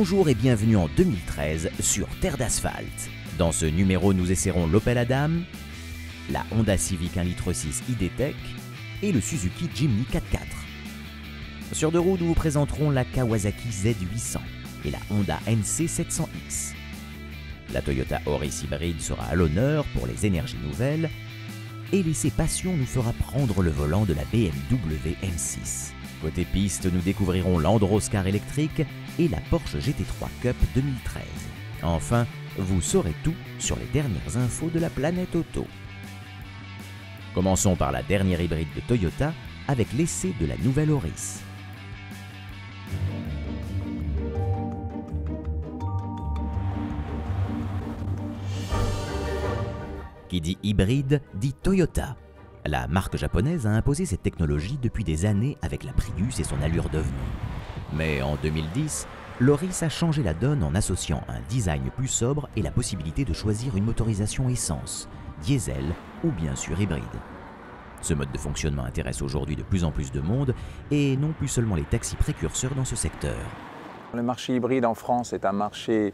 Bonjour et bienvenue en 2013 sur Terre d'asphalte. Dans ce numéro, nous essaierons l'Opel Adam, la Honda Civic 1,6 litre ID.Tech et le Suzuki Jimny 4x4. Sur deux roues, nous vous présenterons la Kawasaki Z800 et la Honda NC 700X. La Toyota Auris hybride sera à l'honneur pour les énergies nouvelles et l'essai Passion nous fera prendre le volant de la BMW M6. Côté piste, nous découvrirons l'Androscar électrique et la Porsche GT3 Cup 2013. Enfin, vous saurez tout sur les dernières infos de la planète auto. Commençons par la dernière hybride de Toyota avec l'essai de la nouvelle Auris. Qui dit hybride dit Toyota. La marque japonaise a imposé cette technologie depuis des années avec la Prius et son allure d'ovni. Mais en 2010, l'Auris a changé la donne en associant un design plus sobre et la possibilité de choisir une motorisation essence, diesel ou bien sûr hybride. Ce mode de fonctionnement intéresse aujourd'hui de plus en plus de monde et non plus seulement les taxis précurseurs dans ce secteur. Le marché hybride en France est un marché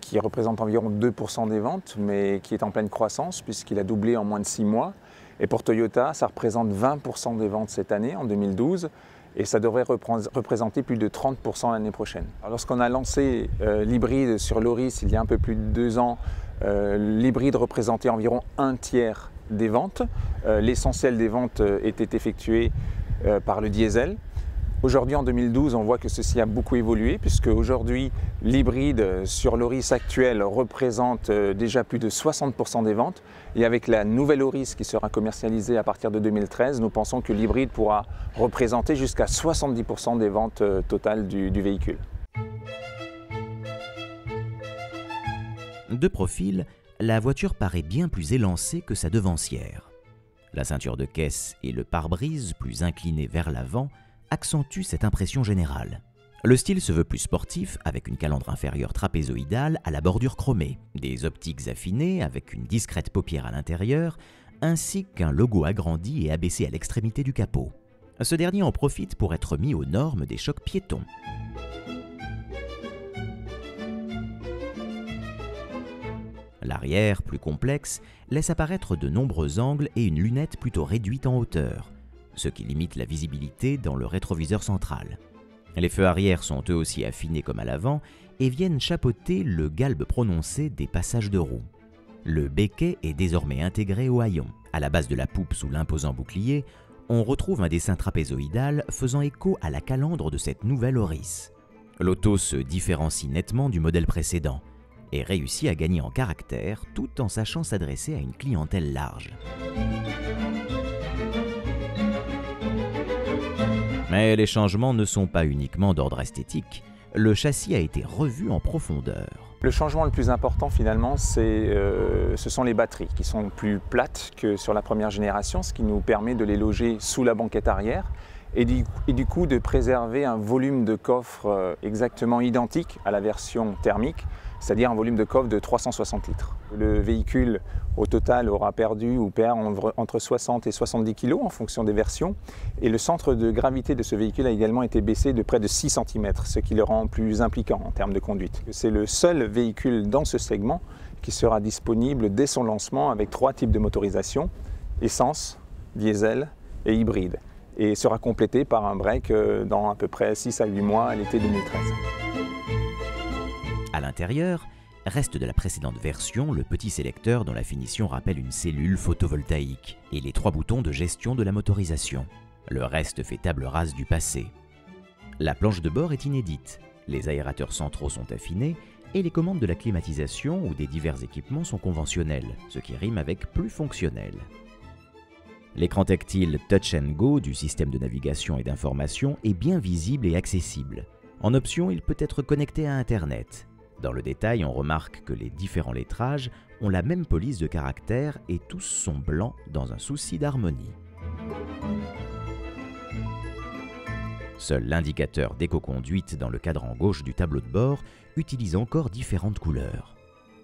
qui représente environ 2% des ventes, mais qui est en pleine croissance puisqu'il a doublé en moins de 6 mois. Et pour Toyota, ça représente 20% des ventes cette année, en 2012, et ça devrait représenter plus de 30% l'année prochaine. Lorsqu'on a lancé l'hybride sur l'Auris il y a un peu plus de 2 ans, l'hybride représentait environ un tiers des ventes. L'essentiel des ventes était effectué par le diesel. Aujourd'hui, en 2012, on voit que ceci a beaucoup évolué puisque aujourd'hui, l'hybride sur l'Auris actuel représente déjà plus de 60% des ventes. Et avec la nouvelle Auris qui sera commercialisée à partir de 2013, nous pensons que l'hybride pourra représenter jusqu'à 70% des ventes totales du véhicule. De profil, la voiture paraît bien plus élancée que sa devancière. La ceinture de caisse et le pare-brise plus incliné vers l'avant accentue cette impression générale. Le style se veut plus sportif avec une calandre inférieure trapézoïdale à la bordure chromée, des optiques affinées avec une discrète paupière à l'intérieur, ainsi qu'un logo agrandi et abaissé à l'extrémité du capot. Ce dernier en profite pour être mis aux normes des chocs piétons. L'arrière, plus complexe, laisse apparaître de nombreux angles et une lunette plutôt réduite en hauteur, ce qui limite la visibilité dans le rétroviseur central. Les feux arrière sont eux aussi affinés comme à l'avant et viennent chapeauter le galbe prononcé des passages de roues. Le béquet est désormais intégré au haillon. À la base de la poupe sous l'imposant bouclier, on retrouve un dessin trapézoïdal faisant écho à la calandre de cette nouvelle Auris. L'auto se différencie nettement du modèle précédent et réussit à gagner en caractère tout en sachant s'adresser à une clientèle large. Mais les changements ne sont pas uniquement d'ordre esthétique. Le châssis a été revu en profondeur. Le changement le plus important finalement, ce sont les batteries qui sont plus plates que sur la première génération, ce qui nous permet de les loger sous la banquette arrière et du coup de préserver un volume de coffre exactement identique à la version thermique, c'est-à-dire un volume de coffre de 360 litres. Le véhicule au total aura perdu ou perd entre 60 et 70 kg en fonction des versions et le centre de gravité de ce véhicule a également été baissé de près de 6 cm, ce qui le rend plus impliquant en termes de conduite. C'est le seul véhicule dans ce segment qui sera disponible dès son lancement avec 3 types de motorisation, essence, diesel et hybride, et sera complété par un break dans à peu près 6 à 8 mois à l'été 2013. À l'intérieur, reste de la précédente version le petit sélecteur dont la finition rappelle une cellule photovoltaïque et les 3 boutons de gestion de la motorisation. Le reste fait table rase du passé. La planche de bord est inédite, les aérateurs centraux sont affinés et les commandes de la climatisation ou des divers équipements sont conventionnelles, ce qui rime avec plus fonctionnel. L'écran tactile Touch & Go du système de navigation et d'information est bien visible et accessible. En option, il peut être connecté à Internet. Dans le détail, on remarque que les différents lettrages ont la même police de caractère et tous sont blancs dans un souci d'harmonie. Seul l'indicateur d'éco-conduite dans le cadran gauche du tableau de bord utilise encore différentes couleurs.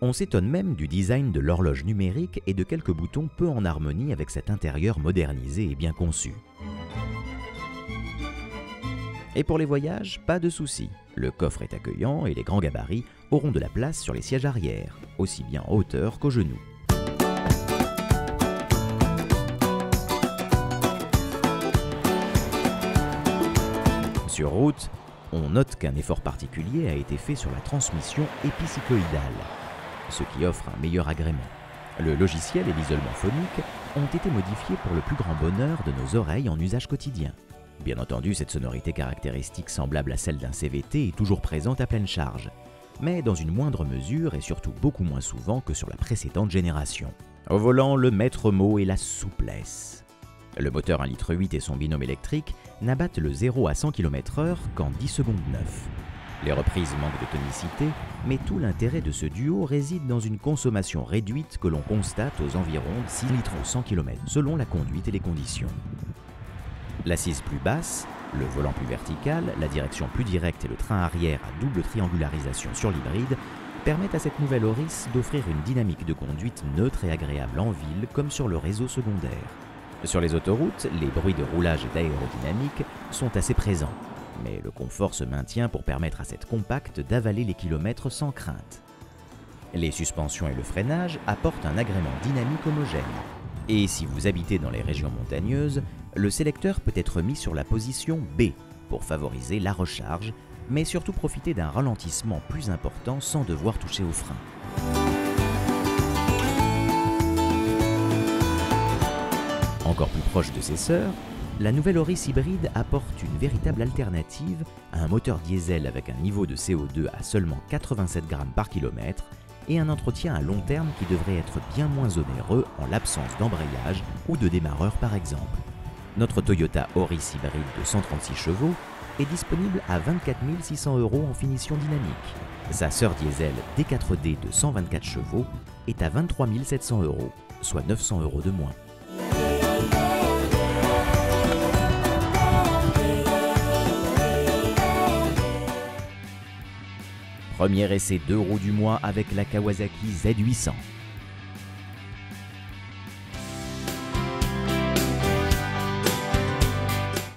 On s'étonne même du design de l'horloge numérique et de quelques boutons peu en harmonie avec cet intérieur modernisé et bien conçu. Et pour les voyages, pas de souci. Le coffre est accueillant et les grands gabarits auront de la place sur les sièges arrière, aussi bien en hauteur qu'aux genoux. Sur route, on note qu'un effort particulier a été fait sur la transmission épicycloïdale, ce qui offre un meilleur agrément. Le logiciel et l'isolement phonique ont été modifiés pour le plus grand bonheur de nos oreilles en usage quotidien. Bien entendu, cette sonorité caractéristique semblable à celle d'un CVT est toujours présente à pleine charge, mais dans une moindre mesure et surtout beaucoup moins souvent que sur la précédente génération. Au volant, le maître mot est la souplesse. Le moteur 1,8 litre et son binôme électrique n'abattent le 0 à 100 km/h qu'en 10 secondes 9. Les reprises manquent de tonicité, mais tout l'intérêt de ce duo réside dans une consommation réduite que l'on constate aux environs 6 litres au 100 km, selon la conduite et les conditions. L'assise plus basse, le volant plus vertical, la direction plus directe et le train arrière à double triangularisation sur l'hybride permettent à cette nouvelle Auris d'offrir une dynamique de conduite neutre et agréable en ville comme sur le réseau secondaire. Sur les autoroutes, les bruits de roulage et d'aérodynamique sont assez présents, mais le confort se maintient pour permettre à cette compacte d'avaler les kilomètres sans crainte. Les suspensions et le freinage apportent un agrément dynamique homogène. Et si vous habitez dans les régions montagneuses, le sélecteur peut être mis sur la position B pour favoriser la recharge, mais surtout profiter d'un ralentissement plus important sans devoir toucher au frein. Encore plus proche de ses sœurs, la nouvelle Auris hybride apporte une véritable alternative à un moteur diesel avec un niveau de CO2 à seulement 87 grammes par kilomètre et un entretien à long terme qui devrait être bien moins onéreux en l'absence d'embrayage ou de démarreur par exemple. Notre Toyota Auris hybride de 136 chevaux est disponible à 24 600 € en finition dynamique. Sa sœur diesel D4D de 124 chevaux est à 23 700 €, soit 900 € de moins. Premier essai 2 roues du mois avec la Kawasaki Z800.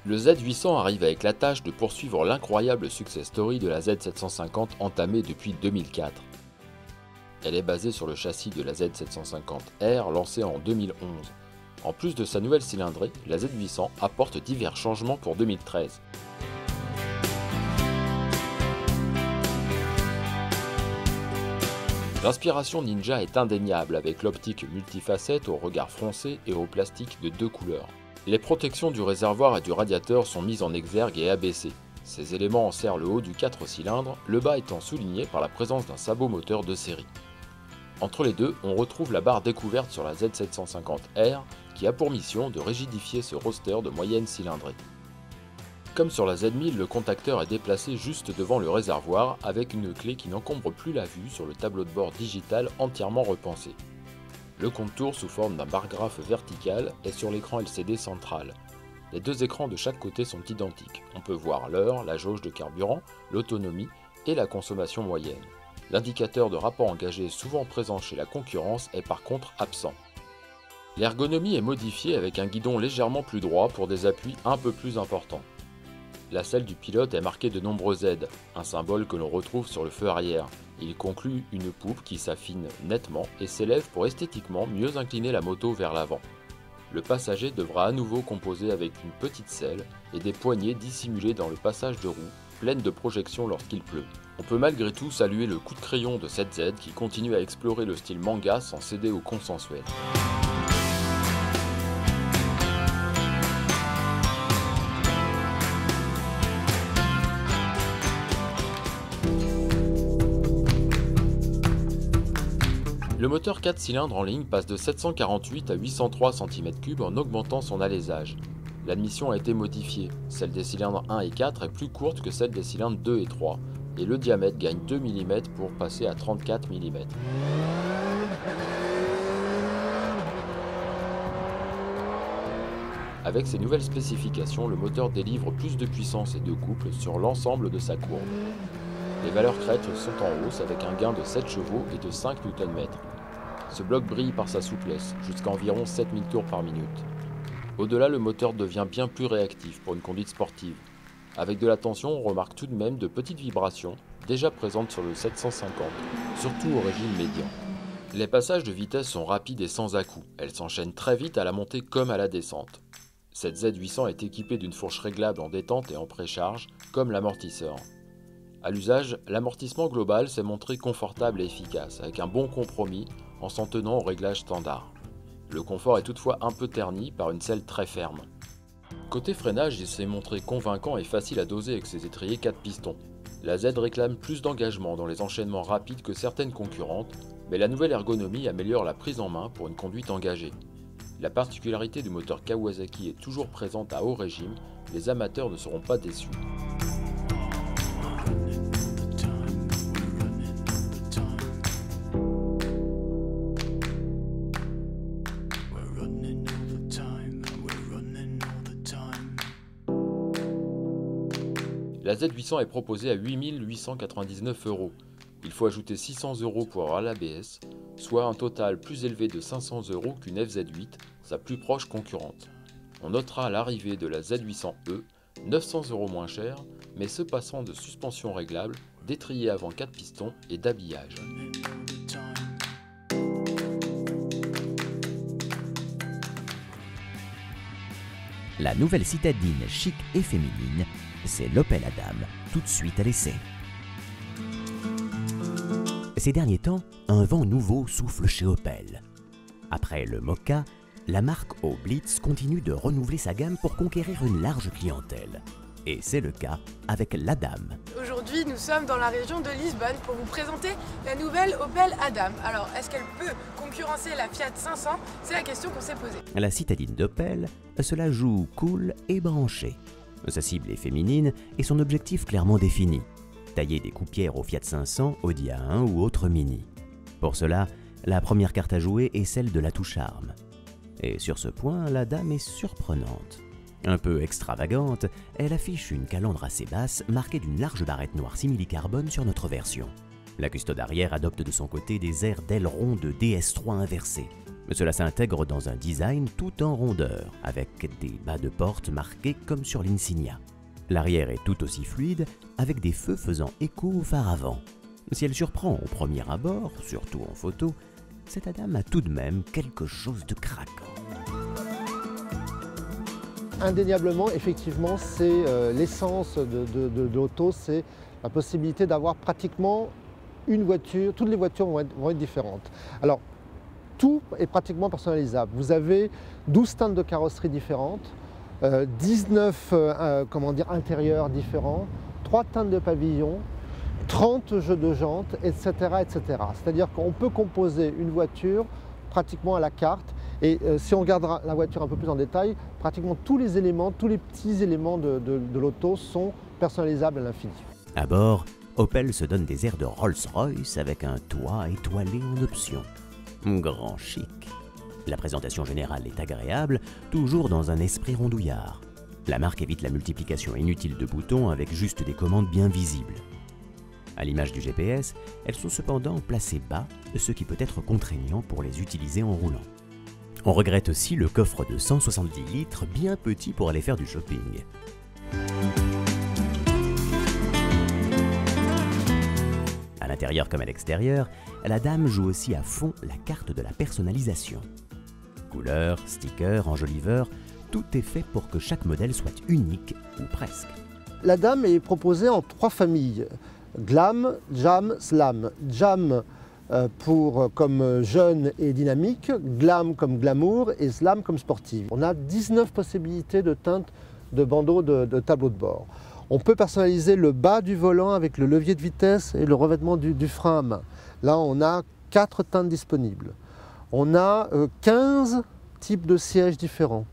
Le Z800 arrive avec la tâche de poursuivre l'incroyable success story de la Z750 entamée depuis 2004. Elle est basée sur le châssis de la Z750R lancée en 2011. En plus de sa nouvelle cylindrée, la Z800 apporte divers changements pour 2013. L'inspiration Ninja est indéniable avec l'optique multifacette au regard froncé et au plastique de 2 couleurs. Les protections du réservoir et du radiateur sont mises en exergue et abaissées. Ces éléments enserrent le haut du 4 cylindres, le bas étant souligné par la présence d'un sabot moteur de série. Entre les deux, on retrouve la barre découverte sur la Z750R qui a pour mission de rigidifier ce roster de moyenne cylindrée. Comme sur la Z1000, le contacteur est déplacé juste devant le réservoir avec une clé qui n'encombre plus la vue sur le tableau de bord digital entièrement repensé. Le compte-tours sous forme d'un bar-graphe vertical est sur l'écran LCD central. Les deux écrans de chaque côté sont identiques. On peut voir l'heure, la jauge de carburant, l'autonomie et la consommation moyenne. L'indicateur de rapport engagé souvent présent chez la concurrence est par contre absent. L'ergonomie est modifiée avec un guidon légèrement plus droit pour des appuis un peu plus importants. La selle du pilote est marquée de nombreux Z, un symbole que l'on retrouve sur le feu arrière. Il conclut une poupe qui s'affine nettement et s'élève pour esthétiquement mieux incliner la moto vers l'avant. Le passager devra à nouveau composer avec une petite selle et des poignées dissimulées dans le passage de roue, pleines de projections lorsqu'il pleut. On peut malgré tout saluer le coup de crayon de cette Z qui continue à explorer le style manga sans céder au consensuel. Le moteur 4 cylindres en ligne passe de 748 à 803 cm3 en augmentant son alésage. L'admission a été modifiée, celle des cylindres 1 et 4 est plus courte que celle des cylindres 2 et 3, et le diamètre gagne 2 mm pour passer à 34 mm. Avec ces nouvelles spécifications, le moteur délivre plus de puissance et de couple sur l'ensemble de sa courbe. Les valeurs crêtes sont en hausse avec un gain de 7 chevaux et de 5 Nm. Ce bloc brille par sa souplesse, jusqu'à environ 7000 tours par minute. Au-delà, le moteur devient bien plus réactif pour une conduite sportive. Avec de l'attention, on remarque tout de même de petites vibrations, déjà présentes sur le 750, surtout au régime médian. Les passages de vitesse sont rapides et sans à-coups, elles s'enchaînent très vite à la montée comme à la descente. Cette Z800 est équipée d'une fourche réglable en détente et en précharge, comme l'amortisseur. À l'usage, l'amortissement global s'est montré confortable et efficace, avec un bon compromis en s'en tenant au réglage standard. Le confort est toutefois un peu terni par une selle très ferme. Côté freinage, il s'est montré convaincant et facile à doser avec ses étriers 4 pistons. La Z réclame plus d'engagement dans les enchaînements rapides que certaines concurrentes, mais la nouvelle ergonomie améliore la prise en main pour une conduite engagée. La particularité du moteur Kawasaki est toujours présente à haut régime, les amateurs ne seront pas déçus. La Z800 est proposée à 8 899 €. Il faut ajouter 600 € pour avoir l'ABS, soit un total plus élevé de 500 € qu'une FZ8, sa plus proche concurrente. On notera à l'arrivée de la Z800E, 900 € moins cher, mais se passant de suspension réglable, d'étrier avant 4 pistons et d'habillage. La nouvelle citadine chic et féminine, c'est l'Opel Adam, tout de suite à l'essai. Ces derniers temps, un vent nouveau souffle chez Opel. Après le Mokka, la marque au Blitz continue de renouveler sa gamme pour conquérir une large clientèle. Et c'est le cas avec l'Adam. Aujourd'hui, nous sommes dans la région de Lisbonne pour vous présenter la nouvelle Opel Adam. Alors, est-ce qu'elle peut concurrencer la Fiat 500? C'est la question qu'on s'est posée. La citadine d'Opel, cela joue cool et branché. Sa cible est féminine et son objectif clairement défini. Tailler des coupières au Fiat 500, Audi A1 ou autre Mini. Pour cela, la première carte à jouer est celle de l'atout charme. Et sur ce point, la dame est surprenante. Un peu extravagante, elle affiche une calandre assez basse marquée d'une large barrette noire simili-carbone sur notre version. La custode arrière adopte de son côté des airs d'aileron de DS3 inversés. Cela s'intègre dans un design tout en rondeur, avec des bas de porte marqués comme sur l'Insignia. L'arrière est tout aussi fluide, avec des feux faisant écho au phare avant. Si elle surprend au premier abord, surtout en photo, cette Adam a tout de même quelque chose de craquant. Indéniablement, effectivement, c'est l'essence de l'auto, c'est la possibilité d'avoir pratiquement une voiture, toutes les voitures vont être différentes. Alors, tout est pratiquement personnalisable. Vous avez 12 teintes de carrosserie différentes, 19 intérieurs différents, 3 teintes de pavillon, 30 jeux de jantes, etc. etc. C'est-à-dire qu'on peut composer une voiture pratiquement à la carte. Et si on regarde la voiture un peu plus en détail, pratiquement tous les éléments, tous les petits éléments de l'auto sont personnalisables à l'infini. À bord, Opel se donne des airs de Rolls-Royce avec un toit étoilé en option. Grand chic. La présentation générale est agréable, toujours dans un esprit rondouillard. La marque évite la multiplication inutile de boutons avec juste des commandes bien visibles. À l'image du GPS, elles sont cependant placées bas, ce qui peut être contraignant pour les utiliser en roulant. On regrette aussi le coffre de 170 litres, bien petit pour aller faire du shopping. À l'intérieur comme à l'extérieur, la dame joue aussi à fond la carte de la personnalisation. Couleurs, stickers, enjoliveurs, tout est fait pour que chaque modèle soit unique, ou presque. La dame est proposée en 3 familles. Glam, Jam, Slam. Jam comme jeune et dynamique, Glam comme glamour et Slam comme sportive. On a 19 possibilités de teintes de bandeaux de tableau de bord. On peut personnaliser le bas du volant avec le levier de vitesse et le revêtement du frein à main. Là, on a 4 teintes disponibles. On a 15 types de sièges différents.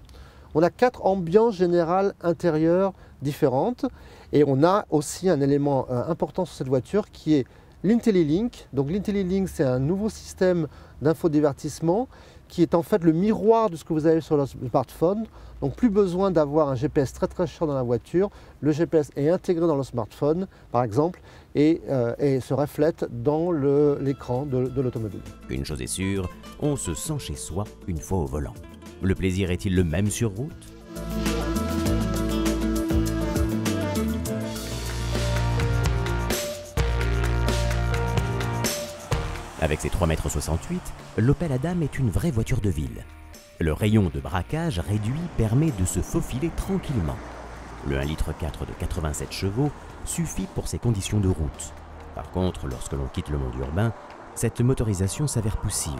On a 4 ambiances générales intérieures différentes. Et on a aussi un élément important sur cette voiture qui est l'IntelliLink. Donc l'IntelliLink, c'est un nouveau système d'infodivertissement qui est en fait le miroir de ce que vous avez sur le smartphone. Donc plus besoin d'avoir un GPS très cher dans la voiture. Le GPS est intégré dans le smartphone, par exemple, et se reflète dans l'écran de l'automobile. Une chose est sûre, on se sent chez soi une fois au volant. Le plaisir est-il le même sur route ? Avec ses 3,68 m, l'Opel Adam est une vraie voiture de ville. Le rayon de braquage réduit permet de se faufiler tranquillement. Le 1,4 litre de 87 chevaux suffit pour ces conditions de route. Par contre, lorsque l'on quitte le monde urbain, cette motorisation s'avère poussive.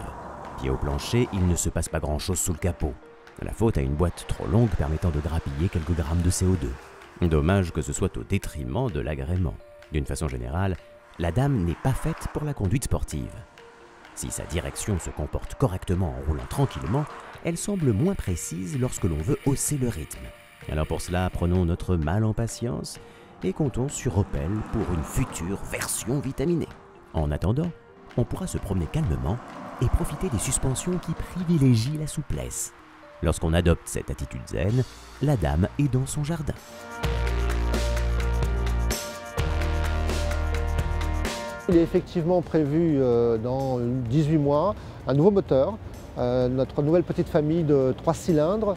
Pied au plancher, il ne se passe pas grand-chose sous le capot. La faute à une boîte trop longue permettant de grappiller quelques grammes de CO2. Dommage que ce soit au détriment de l'agrément. D'une façon générale, la Dame n'est pas faite pour la conduite sportive. Si sa direction se comporte correctement en roulant tranquillement, elle semble moins précise lorsque l'on veut hausser le rythme. Alors pour cela, prenons notre mal en patience et comptons sur Opel pour une future version vitaminée. En attendant, on pourra se promener calmement et profiter des suspensions qui privilégient la souplesse. Lorsqu'on adopte cette attitude zen, la Dame est dans son jardin. Il est effectivement prévu dans 18 mois un nouveau moteur, notre nouvelle petite famille de 3 cylindres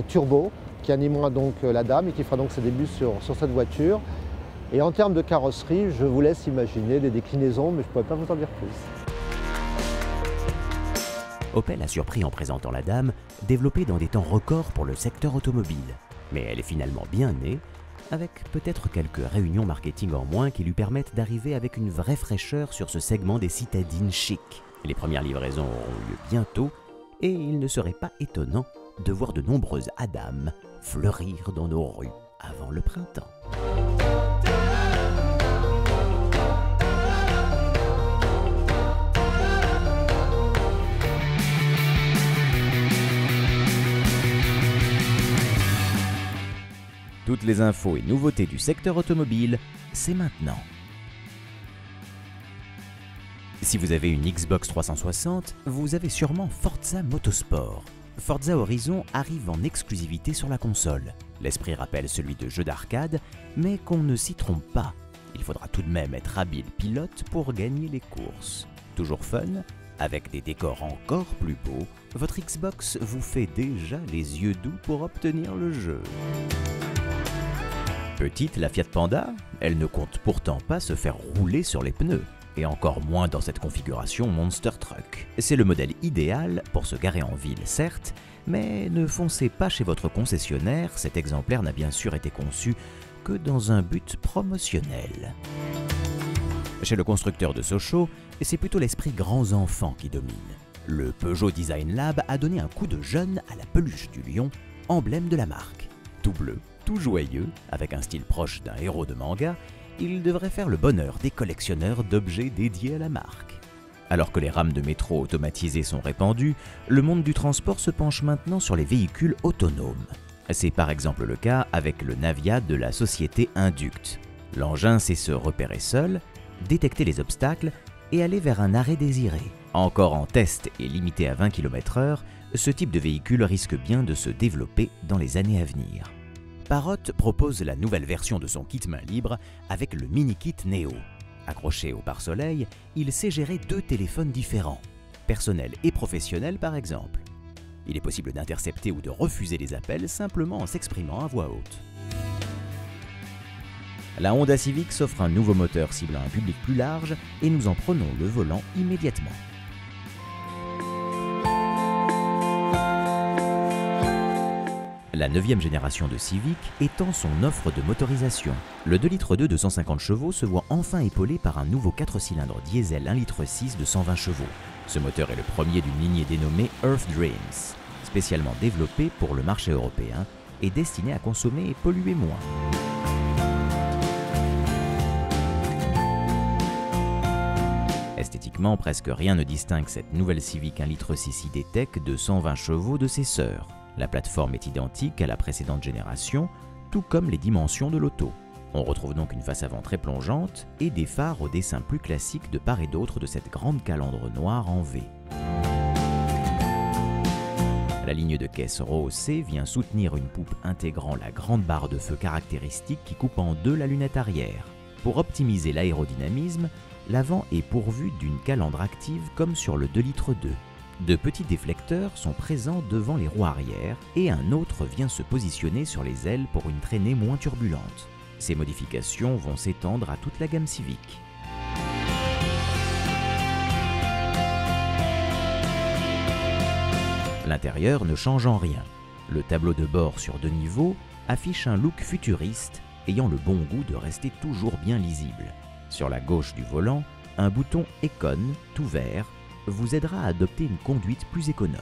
turbo qui animera donc la Dame et qui fera donc ses débuts sur cette voiture. Et en termes de carrosserie, je vous laisse imaginer des déclinaisons, mais je ne pourrais pas vous en dire plus. Opel a surpris en présentant la Dame, développée dans des temps records pour le secteur automobile. Mais elle est finalement bien née, avec peut-être quelques réunions marketing en moins qui lui permettent d'arriver avec une vraie fraîcheur sur ce segment des citadines chic. Les premières livraisons auront lieu bientôt et il ne serait pas étonnant de voir de nombreuses Adam fleurir dans nos rues avant le printemps. Toutes les infos et nouveautés du secteur automobile, c'est maintenant. Si vous avez une Xbox 360, vous avez sûrement Forza Motorsport. Forza Horizon arrive en exclusivité sur la console. L'esprit rappelle celui de jeu d'arcade, mais qu'on ne s'y trompe pas. Il faudra tout de même être habile pilote pour gagner les courses. Toujours fun, avec des décors encore plus beaux, votre Xbox vous fait déjà les yeux doux pour obtenir le jeu. Petite, la Fiat Panda, elle ne compte pourtant pas se faire rouler sur les pneus, et encore moins dans cette configuration Monster Truck. C'est le modèle idéal pour se garer en ville, certes, mais ne foncez pas chez votre concessionnaire, cet exemplaire n'a bien sûr été conçu que dans un but promotionnel. Chez le constructeur de Sochaux, c'est plutôt l'esprit grands enfants qui domine. Le Peugeot Design Lab a donné un coup de jeune à la peluche du lion, emblème de la marque. Tout bleu, tout joyeux, avec un style proche d'un héros de manga, il devrait faire le bonheur des collectionneurs d'objets dédiés à la marque. Alors que les rames de métro automatisées sont répandues, le monde du transport se penche maintenant sur les véhicules autonomes. C'est par exemple le cas avec le Navia de la société Induct. L'engin sait se repérer seul, détecter les obstacles et aller vers un arrêt désiré. Encore en test et limité à 20 km/h, ce type de véhicule risque bien de se développer dans les années à venir. Parrot propose la nouvelle version de son kit main libre avec le mini kit Neo. Accroché au pare-soleil, il sait gérer 2 téléphones différents, personnel et professionnel par exemple. Il est possible d'intercepter ou de refuser les appels simplement en s'exprimant à voix haute. La Honda Civic s'offre un nouveau moteur ciblant un public plus large et nous en prenons le volant immédiatement. La 9e génération de Civic étend son offre de motorisation. Le 2,2 litres de 150 chevaux se voit enfin épaulé par un nouveau 4 cylindres diesel 1,6 litre de 120 chevaux. Ce moteur est le premier d'une lignée dénommée Earth Dreams, spécialement développé pour le marché européen et destiné à consommer et polluer moins. Esthétiquement, presque rien ne distingue cette nouvelle Civic 1,6 litre e-Tech de 120 chevaux de ses sœurs. La plateforme est identique à la précédente génération, tout comme les dimensions de l'auto. On retrouve donc une face avant très plongeante et des phares au dessin plus classique de part et d'autre de cette grande calandre noire en V. La ligne de caisse rehaussée vient soutenir une poupe intégrant la grande barre de feu caractéristique qui coupe en deux la lunette arrière. Pour optimiser l'aérodynamisme, l'avant est pourvu d'une calandre active comme sur le 2,2 litres. De petits déflecteurs sont présents devant les roues arrière et un autre vient se positionner sur les ailes pour une traînée moins turbulente. Ces modifications vont s'étendre à toute la gamme Civic. L'intérieur ne change en rien. Le tableau de bord sur 2 niveaux affiche un look futuriste ayant le bon goût de rester toujours bien lisible. Sur la gauche du volant, un bouton Econ, tout vert, vous aidera à adopter une conduite plus économe.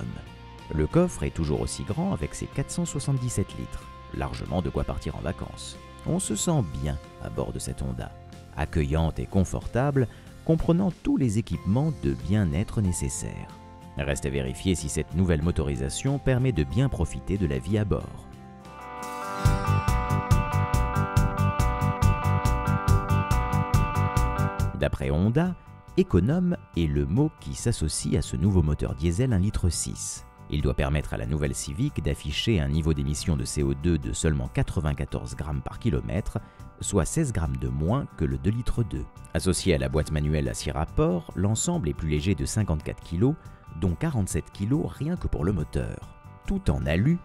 Le coffre est toujours aussi grand avec ses 477 litres, largement de quoi partir en vacances. On se sent bien à bord de cette Honda, accueillante et confortable, comprenant tous les équipements de bien-être nécessaires. Reste à vérifier si cette nouvelle motorisation permet de bien profiter de la vie à bord. D'après Honda, économe est le mot qui s'associe à ce nouveau moteur diesel 1,6 litre. Il doit permettre à la nouvelle Civic d'afficher un niveau d'émission de CO2 de seulement 94 grammes par kilomètre, soit 16 grammes de moins que le 2,2 litres. Associé à la boîte manuelle à 6 rapports, l'ensemble est plus léger de 54 kg, dont 47 kg rien que pour le moteur. Tout en alu,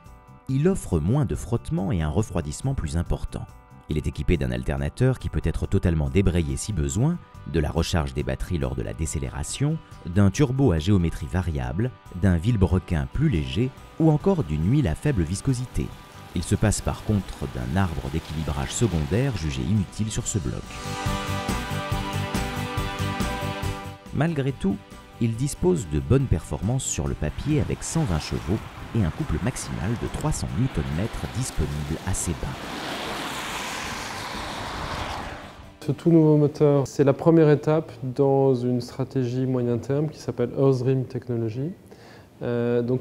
il offre moins de frottement et un refroidissement plus important. Il est équipé d'un alternateur qui peut être totalement débrayé si besoin, de la recharge des batteries lors de la décélération, d'un turbo à géométrie variable, d'un vilebrequin plus léger ou encore d'une huile à faible viscosité. Il se passe par contre d'un arbre d'équilibrage secondaire jugé inutile sur ce bloc. Malgré tout, il dispose de bonnes performances sur le papier avec 120 chevaux et un couple maximal de 300 Nm disponible assez bas. Ce tout nouveau moteur, c'est la première étape dans une stratégie moyen terme qui s'appelle Earthrim Technology,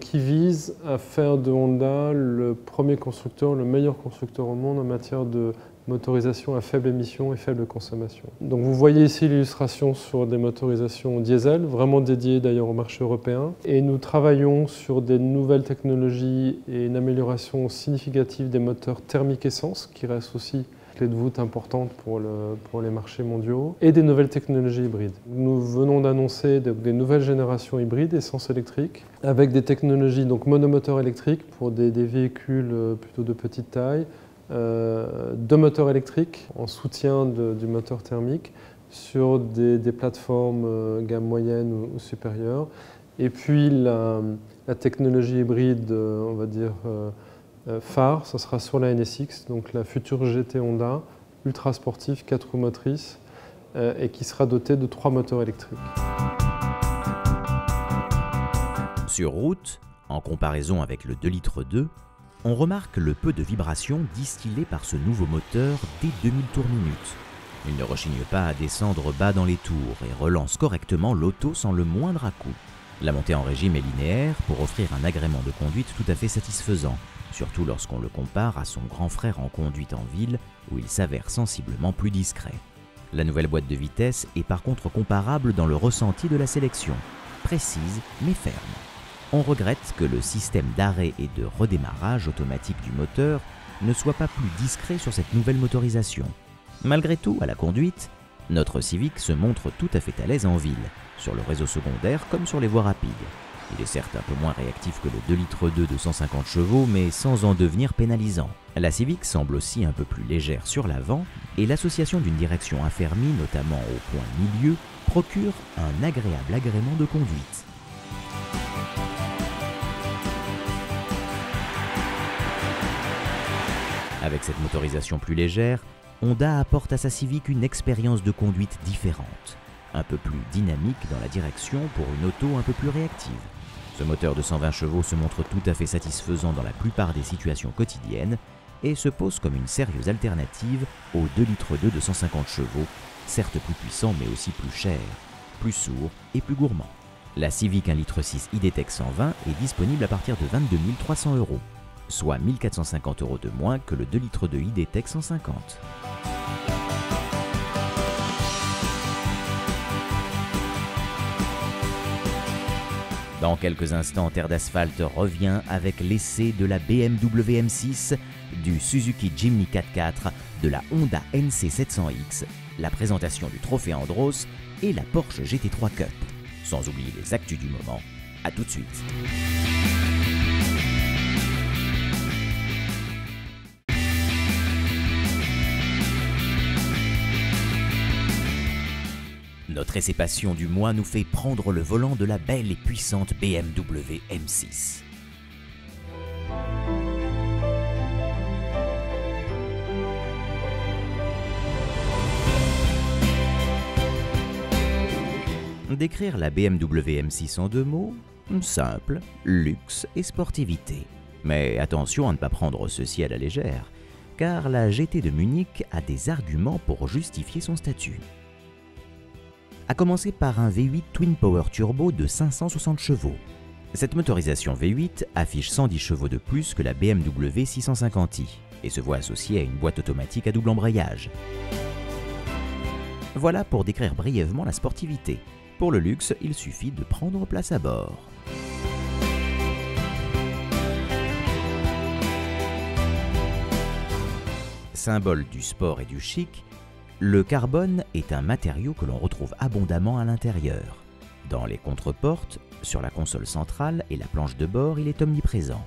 qui vise à faire de Honda le premier constructeur, le meilleur constructeur au monde en matière de motorisation à faible émission et faible consommation. Donc vous voyez ici l'illustration sur des motorisations diesel, vraiment dédiées d'ailleurs au marché européen. Et nous travaillons sur des nouvelles technologies et une amélioration significative des moteurs thermiques essence, qui restent aussi clé de voûte importante pour les marchés mondiaux, et des nouvelles technologies hybrides. Nous venons d'annoncer des nouvelles générations hybrides essence électrique, avec des technologies donc monomoteur électrique pour des véhicules plutôt de petite taille, 2 moteurs électriques en soutien du moteur thermique sur des plateformes gamme moyenne ou supérieure. Et puis la technologie hybride, on va dire, phare, ça sera sur la NSX, donc la future GT Honda, ultra sportive, 4 roues motrices, et qui sera dotée de 3 moteurs électriques. Sur route, en comparaison avec le 2,2 litres, on remarque le peu de vibrations distillées par ce nouveau moteur dès 2000 tours minute. Il ne rechigne pas à descendre bas dans les tours et relance correctement l'auto sans le moindre à-coup. La montée en régime est linéaire pour offrir un agrément de conduite tout à fait satisfaisant, surtout lorsqu'on le compare à son grand frère en conduite en ville où il s'avère sensiblement plus discret. La nouvelle boîte de vitesse est par contre comparable dans le ressenti de la sélection, précise mais ferme. On regrette que le système d'arrêt et de redémarrage automatique du moteur ne soit pas plus discret sur cette nouvelle motorisation. Malgré tout, à la conduite, notre Civic se montre tout à fait à l'aise en ville, sur le réseau secondaire comme sur les voies rapides. Il est certes un peu moins réactif que le 2,2 litres de 150 chevaux, mais sans en devenir pénalisant. La Civic semble aussi un peu plus légère sur l'avant, et l'association d'une direction affermie, notamment au point milieu, procure un agréable agrément de conduite. Avec cette motorisation plus légère, Honda apporte à sa Civic une expérience de conduite différente, un peu plus dynamique dans la direction pour une auto un peu plus réactive. Ce moteur de 120 chevaux se montre tout à fait satisfaisant dans la plupart des situations quotidiennes et se pose comme une sérieuse alternative au 2,2 litres de 150 chevaux, certes plus puissant mais aussi plus cher, plus sourd et plus gourmand. La Civic 1,6 litre ID-Tech 120 est disponible à partir de 22 300 €, soit 1 450 € de moins que le 2 litres de ID-Tech 150. Dans quelques instants, Terre d'Asphalte revient avec l'essai de la BMW M6, du Suzuki Jimny 4x4, de la Honda NC 700X, la présentation du Trophée Andros et la Porsche GT3 Cup. Sans oublier les actus du moment. A tout de suite. Notre essai passion du mois nous fait prendre le volant de la belle et puissante BMW M6. Décrire la BMW M6 en 2 mots? Simple, luxe et sportivité. Mais attention à ne pas prendre ceci à la légère, car la GT de Munich a des arguments pour justifier son statut. A commencer par un V8 Twin Power Turbo de 560 chevaux. Cette motorisation V8 affiche 110 chevaux de plus que la BMW 650i et se voit associée à une boîte automatique à double embrayage. Voilà pour décrire brièvement la sportivité. Pour le luxe, il suffit de prendre place à bord. Symbole du sport et du chic, le carbone est un matériau que l'on retrouve abondamment à l'intérieur. Dans les contreportes, sur la console centrale et la planche de bord, il est omniprésent.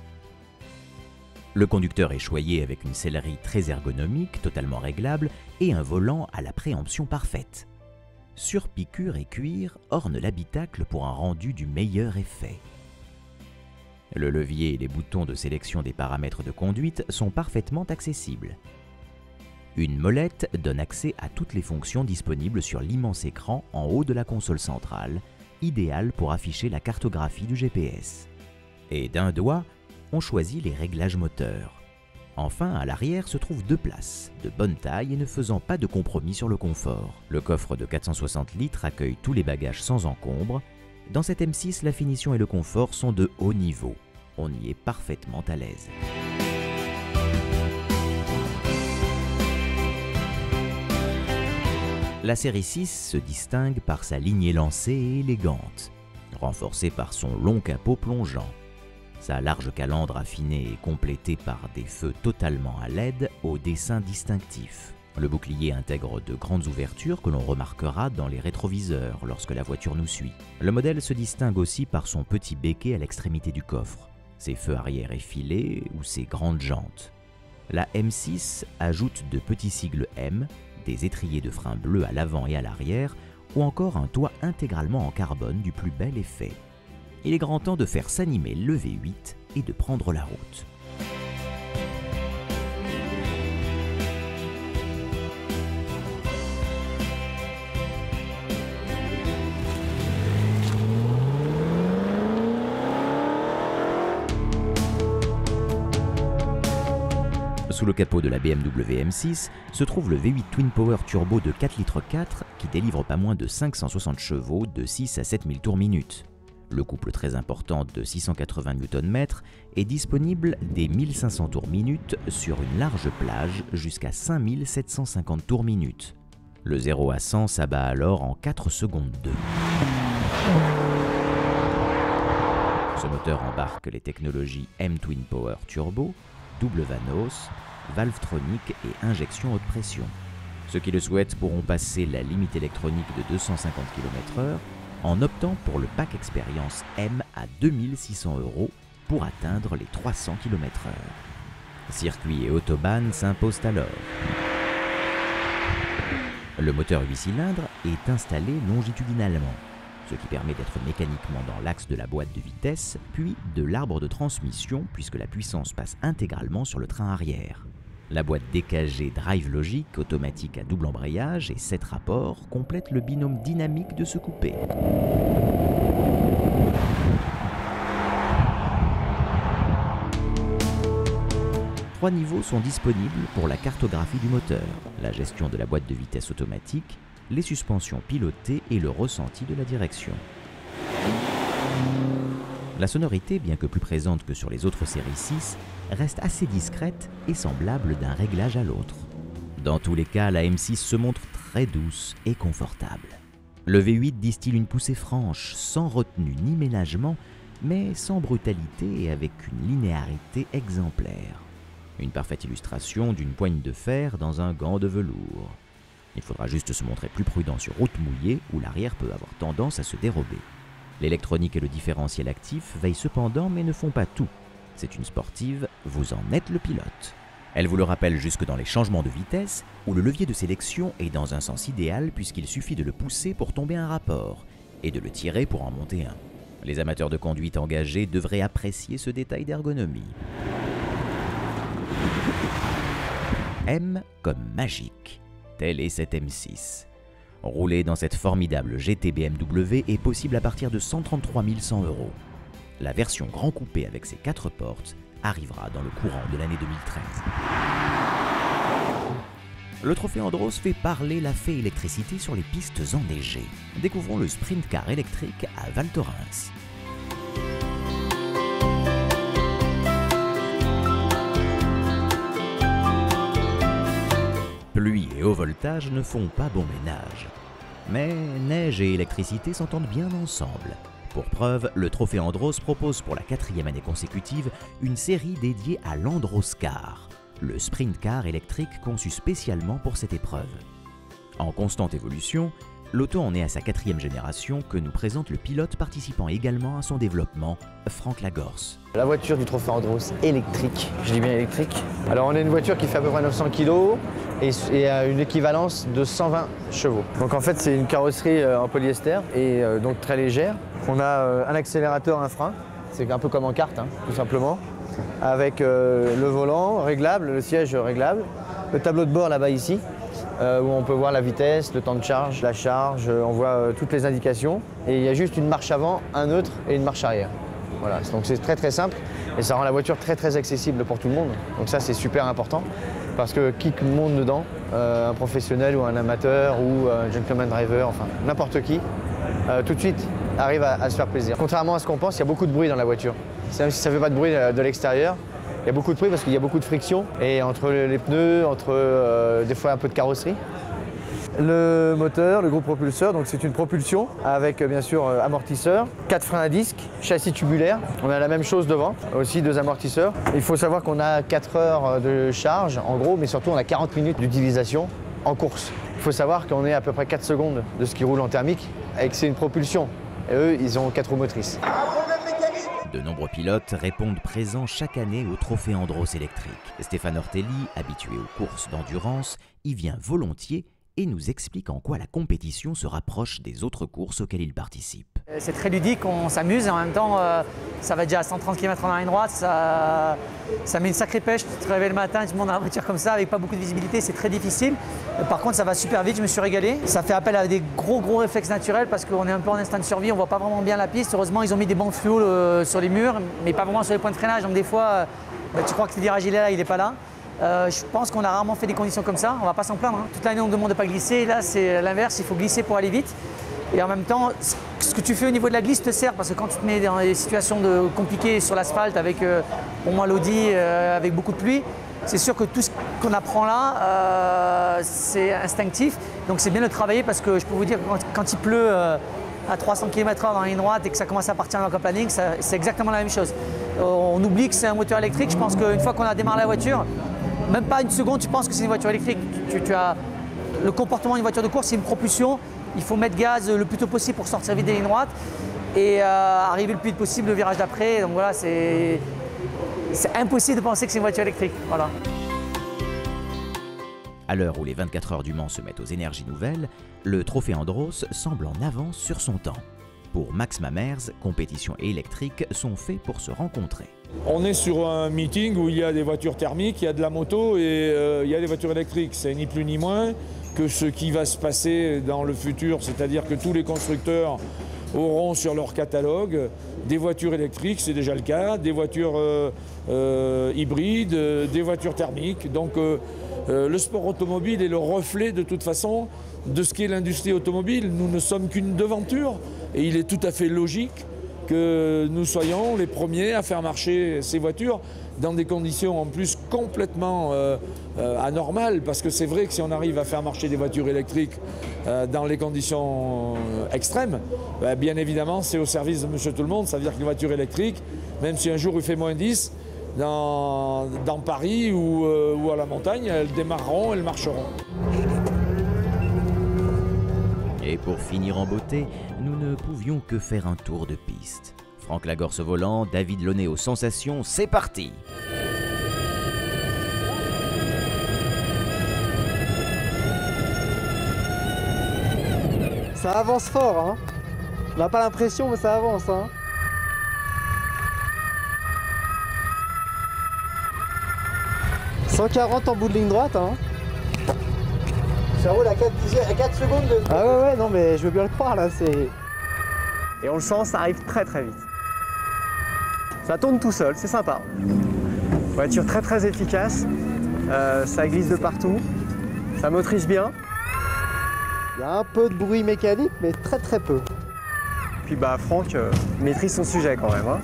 Le conducteur est choyé avec une sellerie très ergonomique, totalement réglable, et un volant à la préemption parfaite. Surpiqûre et cuir ornent l'habitacle pour un rendu du meilleur effet. Le levier et les boutons de sélection des paramètres de conduite sont parfaitement accessibles. Une molette donne accès à toutes les fonctions disponibles sur l'immense écran en haut de la console centrale, idéal pour afficher la cartographie du GPS. Et d'un doigt, on choisit les réglages moteurs. Enfin, à l'arrière se trouvent 2 places, de bonne taille et ne faisant pas de compromis sur le confort. Le coffre de 460 litres accueille tous les bagages sans encombre. Dans cette M6, la finition et le confort sont de haut niveau. On y est parfaitement à l'aise. La série 6 se distingue par sa lignée lancée et élégante, renforcée par son long capot plongeant. Sa large calandre affinée est complétée par des feux totalement à LED au dessin distinctif. Le bouclier intègre de grandes ouvertures que l'on remarquera dans les rétroviseurs lorsque la voiture nous suit. Le modèle se distingue aussi par son petit béquet à l'extrémité du coffre, ses feux arrière effilés ou ses grandes jantes. La M6 ajoute de petits sigles M, des étriers de frein bleus à l'avant et à l'arrière, ou encore un toit intégralement en carbone du plus bel effet. Il est grand temps de faire s'animer le V8 et de prendre la route. Sous le capot de la BMW M6 se trouve le V8 Twin Power Turbo de 4,4 litres qui délivre pas moins de 560 chevaux de 6 à 7000 tours minute. Le couple très important de 680 Nm est disponible dès 1500 tours minute sur une large plage jusqu'à 5750 tours minute. Le 0 à 100 s'abat alors en 4 secondes 2. Ce moteur embarque les technologies M Twin Power Turbo, double Vanos, Valvetronic et injection haute pression. Ceux qui le souhaitent pourront passer la limite électronique de 250 km/h en optant pour le pack expérience M à 2600 € pour atteindre les 300 km/h. Circuit et autobahn s'imposent alors. Le moteur 8 cylindres est installé longitudinalement, ce qui permet d'être mécaniquement dans l'axe de la boîte de vitesse, puis de l'arbre de transmission puisque la puissance passe intégralement sur le train arrière. La boîte DKG Drive Logic automatique à double embrayage et 7 rapports complète le binôme dynamique de ce coupé. Trois niveaux sont disponibles pour la cartographie du moteur, la gestion de la boîte de vitesse automatique, les suspensions pilotées et le ressenti de la direction. La sonorité, bien que plus présente que sur les autres séries 6, reste assez discrète et semblable d'un réglage à l'autre. Dans tous les cas, la M6 se montre très douce et confortable. Le V8 distille une poussée franche, sans retenue ni ménagement, mais sans brutalité et avec une linéarité exemplaire. Une parfaite illustration d'une poigne de fer dans un gant de velours. Il faudra juste se montrer plus prudent sur route mouillée où l'arrière peut avoir tendance à se dérober. L'électronique et le différentiel actif veillent cependant mais ne font pas tout. C'est une sportive, vous en êtes le pilote. Elle vous le rappelle jusque dans les changements de vitesse où le levier de sélection est dans un sens idéal puisqu'il suffit de le pousser pour tomber un rapport et de le tirer pour en monter un. Les amateurs de conduite engagés devraient apprécier ce détail d'ergonomie. M comme magique. Telle est cette M6. Rouler dans cette formidable GT BMW est possible à partir de 133 100 €. La version grand coupé avec ses 4 portes arrivera dans le courant de l'année 2013. Le trophée Andros fait parler la fée électricité sur les pistes enneigées. Découvrons le sprint car électrique à Val Thorens. Pluie et haut voltage ne font pas bon ménage. Mais neige et électricité s'entendent bien ensemble. Pour preuve, le trophée Andros propose pour la 4e année consécutive une série dédiée à l'Androscar, le sprint car électrique conçu spécialement pour cette épreuve. En constante évolution, l'auto en est à sa 4e génération que nous présente le pilote participant également à son développement, Franck Lagorce. La voiture du trophée Andros électrique, je dis bien électrique. Alors on a une voiture qui fait à peu près 900 kg et a une équivalence de 120 chevaux. Donc en fait c'est une carrosserie en polyester et donc très légère. On a un accélérateur, un frein, c'est un peu comme en kart tout simplement, avec le volant réglable, le siège réglable, le tableau de bord là-bas ici, où on peut voir la vitesse, le temps de charge, la charge, on voit toutes les indications. Et il y a juste une marche avant, un neutre et une marche arrière. Voilà, donc c'est très simple et ça rend la voiture très accessible pour tout le monde. Donc ça c'est super important parce que qui monte dedans, un professionnel ou un amateur ou un gentleman driver, enfin n'importe qui, tout de suite arrive à se faire plaisir. Contrairement à ce qu'on pense, il y a beaucoup de bruit dans la voiture. Même si ça ne fait pas de bruit de l'extérieur, il y a beaucoup de bruit parce qu'il y a beaucoup de friction et entre les pneus, entre des fois un peu de carrosserie. Le moteur, le gros propulseur, donc c'est une propulsion avec bien sûr amortisseur, 4 freins à disque, châssis tubulaire. On a la même chose devant, aussi 2 amortisseurs. Il faut savoir qu'on a 4 heures de charge en gros, mais surtout on a 40 minutes d'utilisation en course. Il faut savoir qu'on est à peu près 4 secondes de ce qui roule en thermique et que c'est une propulsion. Et eux, ils ont 4 roues motrices. De nombreux pilotes répondent présents chaque année au trophée Andros électrique. Stéphane Ortelli, habitué aux courses d'endurance, y vient volontiers et nous explique en quoi la compétition se rapproche des autres courses auxquelles il participe. C'est très ludique, on s'amuse et en même temps ça va déjà à 130 km en ligne droite, ça met une sacrée pêche. Tu te réveilles le matin, tu montes dans la voiture comme ça avec pas beaucoup de visibilité, c'est très difficile. Par contre ça va super vite, je me suis régalé. Ça fait appel à des gros réflexes naturels parce qu'on est un peu en instinct de survie, on voit pas vraiment bien la piste. Heureusement ils ont mis des bancs de fluo sur les murs, mais pas vraiment sur les points de freinage, donc des fois tu crois que le virage il est là, il n'est pas là. Je pense qu'on a rarement fait des conditions comme ça, on va pas s'en plaindre. Toute l'année on ne demande de pas glisser, là c'est l'inverse, il faut glisser pour aller vite. Et en même temps, ce que tu fais au niveau de la glisse te sert parce que quand tu te mets dans des situations compliquées sur l'asphalte avec au moins l'Audi, avec beaucoup de pluie, c'est sûr que tout ce qu'on apprend là, c'est instinctif. Donc c'est bien de travailler parce que je peux vous dire que quand il pleut à 300 km/h dans la ligne droite et que ça commence à partir dans l'aquaplaning, c'est exactement la même chose. On oublie que c'est un moteur électrique, je pense qu'une fois qu'on a démarré la voiture, même pas une seconde, tu penses que c'est une voiture électrique. Tu as le comportement d'une voiture de course, c'est une propulsion. Il faut mettre gaz le plus tôt possible pour sortir vite des lignes droites et arriver le plus vite possible au virage d'après. Donc voilà, c'est impossible de penser que c'est une voiture électrique. Voilà. À l'heure où les 24 heures du Mans se mettent aux énergies nouvelles, le trophée Andros semble en avance sur son temps. Pour Max Mamers, compétition et électrique sont faits pour se rencontrer. On est sur un meeting où il y a des voitures thermiques, il y a de la moto et il y a des voitures électriques. C'est ni plus ni moins que ce qui va se passer dans le futur, c'est-à-dire que tous les constructeurs auront sur leur catalogue des voitures électriques, c'est déjà le cas, des voitures hybrides, des voitures thermiques. Donc le sport automobile est le reflet de toute façon de ce qu'est l'industrie automobile. Nous ne sommes qu'une devanture et il est tout à fait logique que nous soyons les premiers à faire marcher ces voitures dans des conditions en plus complètement anormales, parce que c'est vrai que si on arrive à faire marcher des voitures électriques dans les conditions extrêmes, bien évidemment c'est au service de monsieur tout le monde. Ça veut dire qu'une voiture électrique, même si un jour il fait moins 10, dans Paris ou à la montagne, elles démarreront, elles marcheront. Et pour finir en beauté, nous ne pouvions que faire un tour de piste. Franck Lagorce au volant, David Launay aux sensations, c'est parti! Ça avance fort, hein. On n'a pas l'impression, mais ça avance, hein. « 140 en bout de ligne droite, hein. Ça roule à 4 secondes de... Ah ouais, non mais je veux bien le croire là, c'est... Et on le sent, ça arrive très très vite. Ça tourne tout seul, c'est sympa. Voiture très efficace, ça glisse de partout, ça motrice bien. Il y a un peu de bruit mécanique, mais très peu. Puis bah Franck maîtrise son sujet quand même. Hein.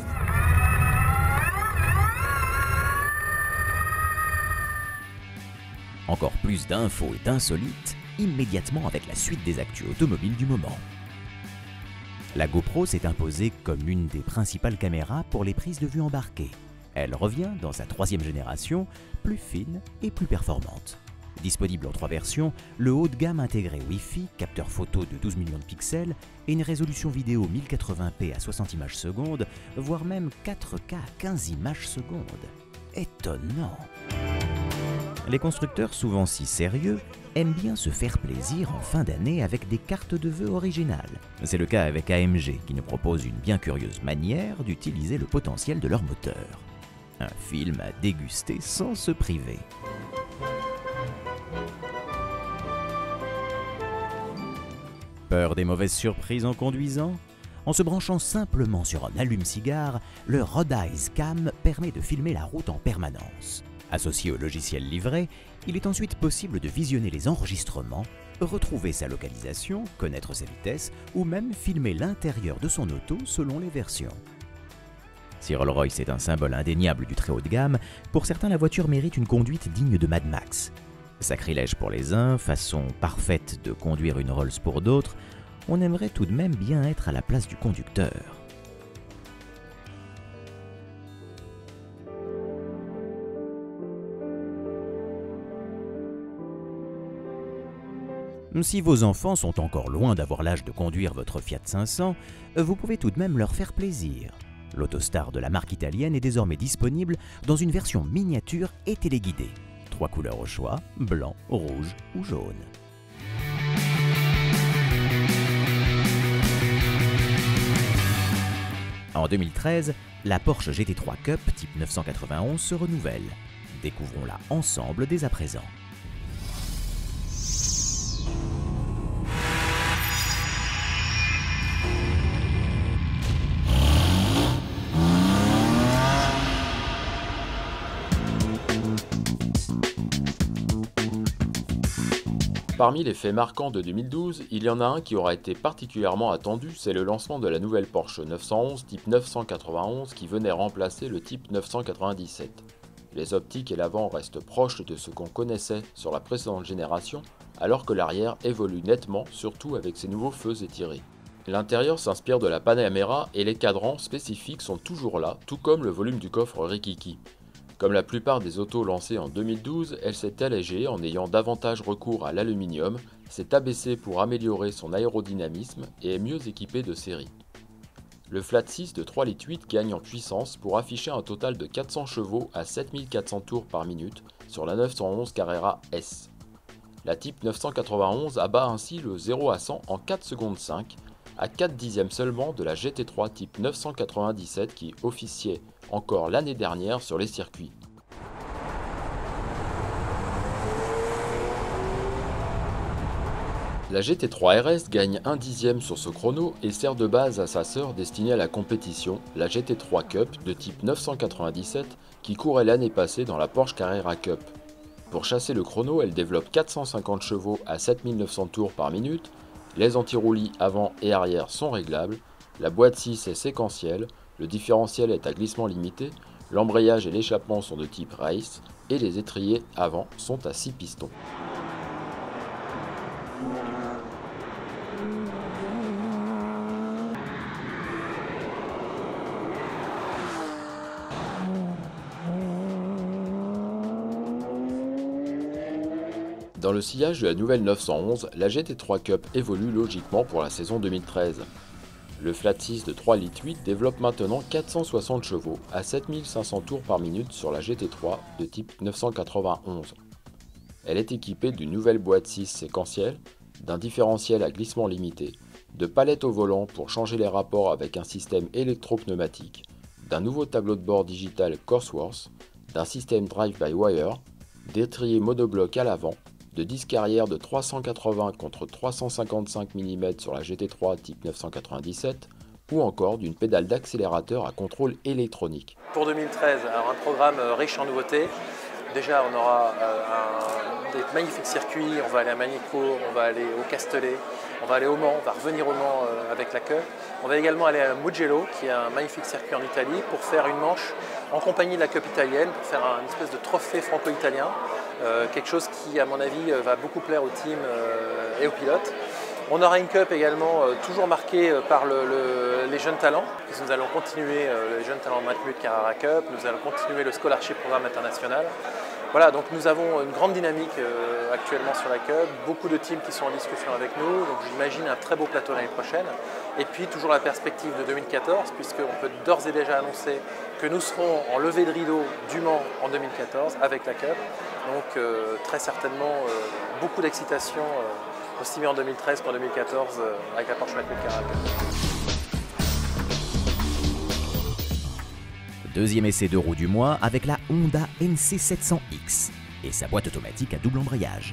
Encore plus d'infos et d'insolites, immédiatement avec la suite des actus automobiles du moment. La GoPro s'est imposée comme l'une des principales caméras pour les prises de vue embarquées. Elle revient dans sa 3e génération, plus fine et plus performante. Disponible en 3 versions, le haut de gamme intégré Wi-Fi, capteur photo de 12 millions de pixels et une résolution vidéo 1080p à 60 images secondes, voire même 4K à 15 images secondes. Étonnant! Les constructeurs, souvent si sérieux, aiment bien se faire plaisir en fin d'année avec des cartes de vœux originales. C'est le cas avec AMG qui nous propose une bien curieuse manière d'utiliser le potentiel de leur moteur. Un film à déguster sans se priver. Peur des mauvaises surprises en conduisant? En se branchant simplement sur un allume-cigare, le Rode Eyes Cam permet de filmer la route en permanence. Associé au logiciel livré, il est ensuite possible de visionner les enregistrements, retrouver sa localisation, connaître sa vitesse ou même filmer l'intérieur de son auto selon les versions. Si Rolls-Royce est un symbole indéniable du très haut de gamme, pour certains la voiture mérite une conduite digne de Mad Max. Sacrilège pour les uns, façon parfaite de conduire une Rolls pour d'autres, on aimerait tout de même bien être à la place du conducteur. Si vos enfants sont encore loin d'avoir l'âge de conduire votre Fiat 500, vous pouvez tout de même leur faire plaisir. L'autostar de la marque italienne est désormais disponible dans une version miniature et téléguidée. 3 couleurs au choix, blanc, rouge ou jaune. En 2013, la Porsche GT3 Cup type 991 se renouvelle. Découvrons-la ensemble dès à présent. Parmi les faits marquants de 2012, il y en a un qui aura été particulièrement attendu, c'est le lancement de la nouvelle Porsche 911 type 991 qui venait remplacer le type 997. Les optiques et l'avant restent proches de ce qu'on connaissait sur la précédente génération, alors que l'arrière évolue nettement, surtout avec ses nouveaux feux étirés. L'intérieur s'inspire de la Panamera et les cadrans spécifiques sont toujours là, tout comme le volume du coffre Rikiki. Comme la plupart des autos lancées en 2012, elle s'est allégée en ayant davantage recours à l'aluminium, s'est abaissée pour améliorer son aérodynamisme et est mieux équipée de série. Le flat 6 de 3,8 litres gagne en puissance pour afficher un total de 400 chevaux à 7400 tours par minute sur la 911 Carrera S. La Type 991 abat ainsi le 0 à 100 en 4 secondes 5, à 4 dixièmes seulement de la GT3 Type 997 qui officiait encore l'année dernière sur les circuits. La GT3 RS gagne 1 dixième sur ce chrono et sert de base à sa sœur destinée à la compétition, la GT3 Cup de type 997 qui courait l'année passée dans la Porsche Carrera Cup. Pour chasser le chrono, elle développe 450 chevaux à 7900 tours par minute, les anti-roulis avant et arrière sont réglables, la boîte 6 est séquentielle, le différentiel est à glissement limité, l'embrayage et l'échappement sont de type race et les étriers avant sont à 6 pistons. Dans le sillage de la nouvelle 911, la GT3 Cup évolue logiquement pour la saison 2013. Le flat 6 de 3,8 litres développe maintenant 460 chevaux à 7500 tours par minute sur la GT3 de type 991. Elle est équipée d'une nouvelle boîte 6 séquentielle, d'un différentiel à glissement limité, de palettes au volant pour changer les rapports avec un système électro-pneumatique, d'un nouveau tableau de bord digital Cosworth, d'un système drive-by-wire, d'étriers monoblocs à l'avant, de disque arrière de 380 contre 355 mm sur la GT3 type 997, ou encore d'une pédale d'accélérateur à contrôle électronique. Pour 2013, alors un programme riche en nouveautés. Déjà, on aura des magnifiques circuits, on va aller à Magny-Cours, on va aller au Castellet, on va aller au Mans, on va revenir au Mans avec la Cup. On va également aller à Mugello, qui est un magnifique circuit en Italie, pour faire une manche en compagnie de la Cup italienne, pour faire une espèce de trophée franco-italien. Quelque chose qui, à mon avis, va beaucoup plaire aux teams et aux pilotes. On aura une Cup également toujours marquée par les jeunes talents. Nous allons continuer les jeunes talents Matmut Carrara Cup, nous allons continuer le Scholarship Programme international. Voilà, donc nous avons une grande dynamique actuellement sur la Cup, beaucoup de teams qui sont en discussion avec nous, donc j'imagine un très beau plateau l'année prochaine. Et puis toujours la perspective de 2014, puisqu'on peut d'ores et déjà annoncer que nous serons en levée de rideau du Mans en 2014 avec la Cup. Donc très certainement beaucoup d'excitation, aussi bien en 2013 qu'en 2014 avec la Porsche Matmut Carrara Cup. Deuxième essai de roue du mois avec la Honda NC700X et sa boîte automatique à double embrayage.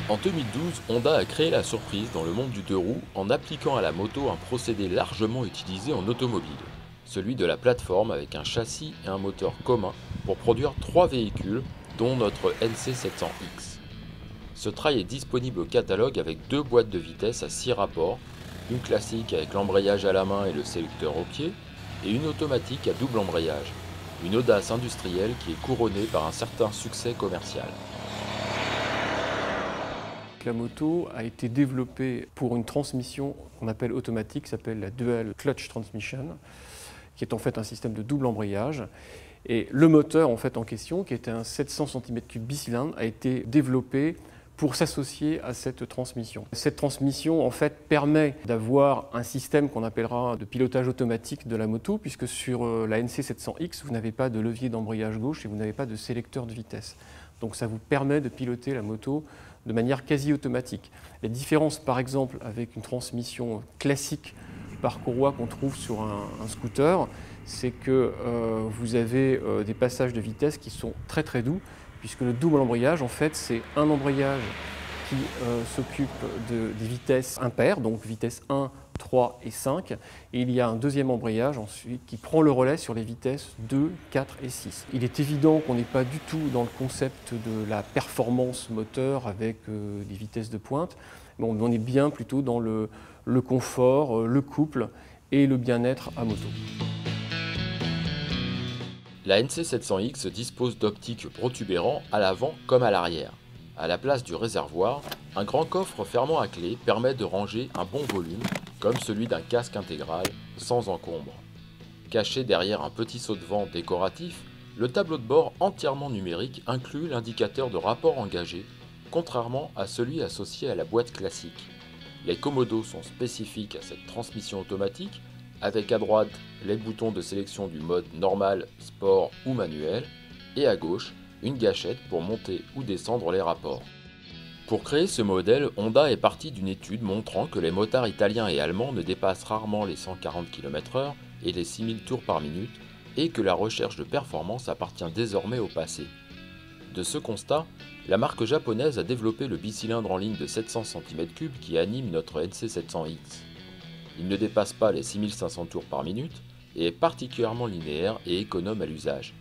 En 2012, Honda a créé la surprise dans le monde du deux roues en appliquant à la moto un procédé largement utilisé en automobile, celui de la plateforme avec un châssis et un moteur commun pour produire 3 véhicules, dont notre NC700X. Ce trail est disponible au catalogue avec 2 boîtes de vitesse à 6 rapports, une classique avec l'embrayage à la main et le sélecteur au pied, et une automatique à double embrayage, une audace industrielle qui est couronnée par un certain succès commercial. La moto a été développée pour une transmission qu'on appelle automatique, qui s'appelle la Dual Clutch Transmission, qui est en fait un système de double embrayage. Et le moteur en fait en question, qui était un 700 cm3 bicylindre, a été développé pour s'associer à cette transmission. Cette transmission en fait permet d'avoir un système qu'on appellera de pilotage automatique de la moto, puisque sur la NC700X, vous n'avez pas de levier d'embrayage gauche et vous n'avez pas de sélecteur de vitesse. Donc ça vous permet de piloter la moto de manière quasi automatique. La différence par exemple avec une transmission classique par courroie qu'on trouve sur un scooter, c'est que vous avez des passages de vitesse qui sont très très doux, puisque le double embrayage, en fait, c'est un embrayage qui s'occupe des vitesses impaires, donc vitesse 1, 3 et 5, et il y a un deuxième embrayage ensuite qui prend le relais sur les vitesses 2, 4 et 6. Il est évident qu'on n'est pas du tout dans le concept de la performance moteur avec des vitesses de pointe, mais on est bien plutôt dans le confort, le couple et le bien-être à moto. La NC700X dispose d'optiques protubérants à l'avant comme à l'arrière. À la place du réservoir, un grand coffre fermant à clé permet de ranger un bon volume, comme celui d'un casque intégral, sans encombre. Caché derrière un petit seau de vent décoratif, le tableau de bord entièrement numérique inclut l'indicateur de rapport engagé, contrairement à celui associé à la boîte classique. Les commodos sont spécifiques à cette transmission automatique, avec à droite les boutons de sélection du mode normal, sport ou manuel, et à gauche une gâchette pour monter ou descendre les rapports. Pour créer ce modèle, Honda est parti d'une étude montrant que les motards italiens et allemands ne dépassent rarement les 140 km/h et les 6000 tours par minute, et que la recherche de performance appartient désormais au passé. De ce constat, la marque japonaise a développé le bicylindre en ligne de 700 cm3 qui anime notre NC700X. Il ne dépasse pas les 6500 tours par minute et est particulièrement linéaire et économe à l'usage.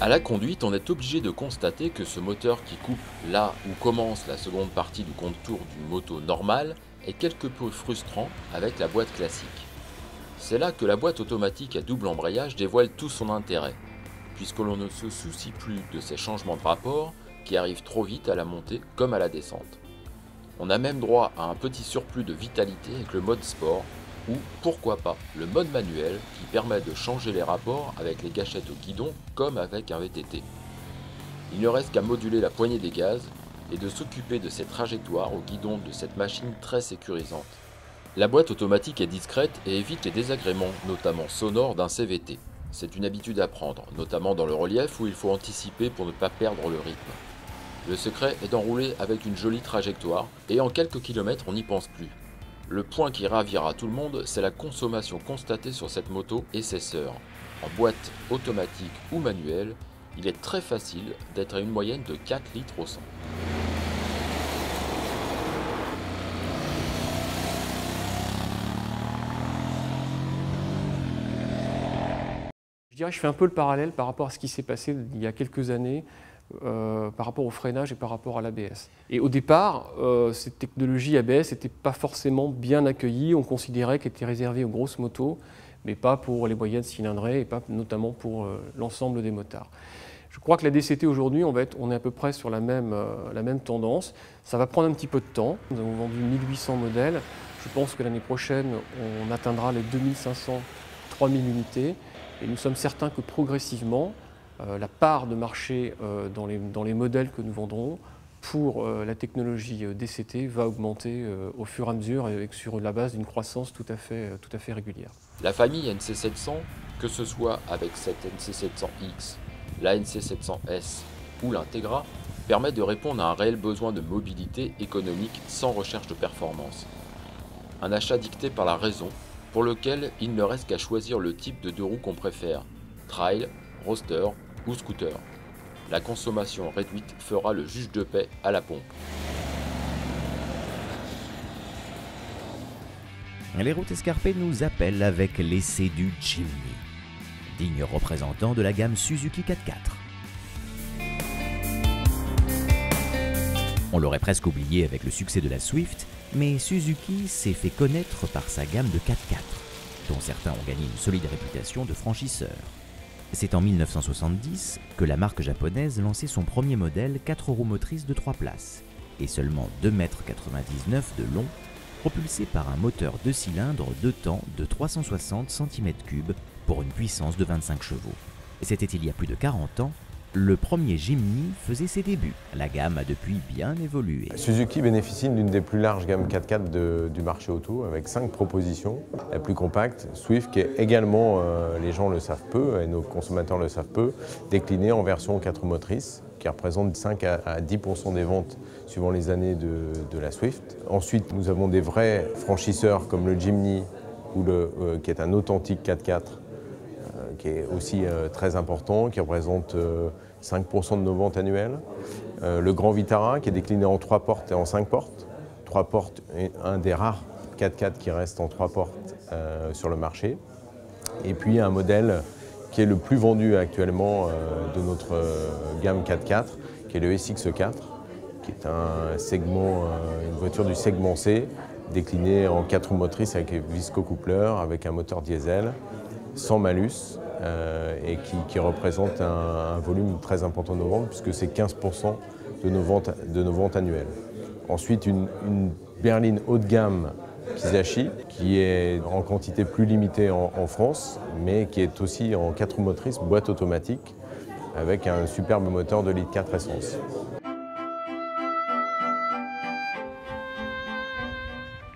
À la conduite, on est obligé de constater que ce moteur qui coupe là où commence la seconde partie du contour d'une moto normale est quelque peu frustrant avec la boîte classique. C'est là que la boîte automatique à double embrayage dévoile tout son intérêt, puisque l'on ne se soucie plus de ces changements de rapport qui arrivent trop vite à la montée comme à la descente. On a même droit à un petit surplus de vitalité avec le mode sport, ou pourquoi pas le mode manuel qui permet de changer les rapports avec les gâchettes au guidon comme avec un VTT. Il ne reste qu'à moduler la poignée des gaz et de s'occuper de ces trajectoires au guidon de cette machine très sécurisante. La boîte automatique est discrète et évite les désagréments, notamment sonores d'un CVT. C'est une habitude à prendre, notamment dans le relief où il faut anticiper pour ne pas perdre le rythme. Le secret est d'enrouler avec une jolie trajectoire et en quelques kilomètres on n'y pense plus. Le point qui ravira tout le monde, c'est la consommation constatée sur cette moto et ses sœurs. En boîte automatique ou manuelle, il est très facile d'être à une moyenne de 4 litres au 100. Je dirais que je fais un peu le parallèle par rapport à ce qui s'est passé il y a quelques années par rapport au freinage et par rapport à l'ABS. Et au départ, cette technologie ABS n'était pas forcément bien accueillie. On considérait qu'elle était réservée aux grosses motos, mais pas pour les moyennes cylindrées et pas notamment pour l'ensemble des motards. Je crois que la DCT aujourd'hui, on est à peu près sur la même tendance. Ça va prendre un petit peu de temps. Nous avons vendu 1800 modèles. Je pense que l'année prochaine, on atteindra les 2500, 3000 unités. Et nous sommes certains que progressivement, la part de marché dans les modèles que nous vendrons pour la technologie DCT va augmenter au fur et à mesure et sur la base d'une croissance tout à fait régulière. La famille NC700, que ce soit avec cette NC700X, la NC700S ou l'Integra, permet de répondre à un réel besoin de mobilité économique sans recherche de performance. Un achat dicté par la raison, pour lequel il ne reste qu'à choisir le type de deux roues qu'on préfère, trail, roadster ou scooter. La consommation réduite fera le juge de paix à la pompe. Les routes escarpées nous appellent avec l'essai du Jimny, digne représentant de la gamme Suzuki 4x4. On l'aurait presque oublié avec le succès de la Swift, mais Suzuki s'est fait connaître par sa gamme de 4x4, dont certains ont gagné une solide réputation de franchisseurs. C'est en 1970 que la marque japonaise lançait son premier modèle 4 roues motrices de 3 places, et seulement 2,99 m de long, propulsé par un moteur 2 cylindres 2 temps de 360 cm3 pour une puissance de 25 chevaux. C'était il y a plus de 40 ans. Le premier Jimny faisait ses débuts. La gamme a depuis bien évolué. Suzuki bénéficie d'une des plus larges gammes 4x4 du marché auto, avec 5 propositions. La plus compacte, Swift, qui est également, les gens le savent peu, et nos consommateurs le savent peu, déclinée en version 4 motrices, qui représente 5 à 10% des ventes suivant les années de la Swift. Ensuite, nous avons des vrais franchisseurs comme le Jimny, qui est un authentique 4x4, qui est aussi très important, qui représente 5% de nos ventes annuelles. Le Grand Vitara, qui est décliné en 3 portes et en 5 portes. 3 portes est un des rares 4x4 qui reste en 3 portes sur le marché. Et puis un modèle qui est le plus vendu actuellement de notre gamme 4x4, qui est le SX4, qui est une voiture du segment C, déclinée en 4 roues motrices avec visco-coupleur, avec un moteur diesel, sans malus, et qui représente un volume très important de nos ventes, puisque c'est 15% de nos ventes annuelles. Ensuite, une berline haut de gamme Kisashi, qui est en quantité plus limitée en France, mais qui est aussi en 4 roues motrices, boîte automatique, avec un superbe moteur de litre 4 essence.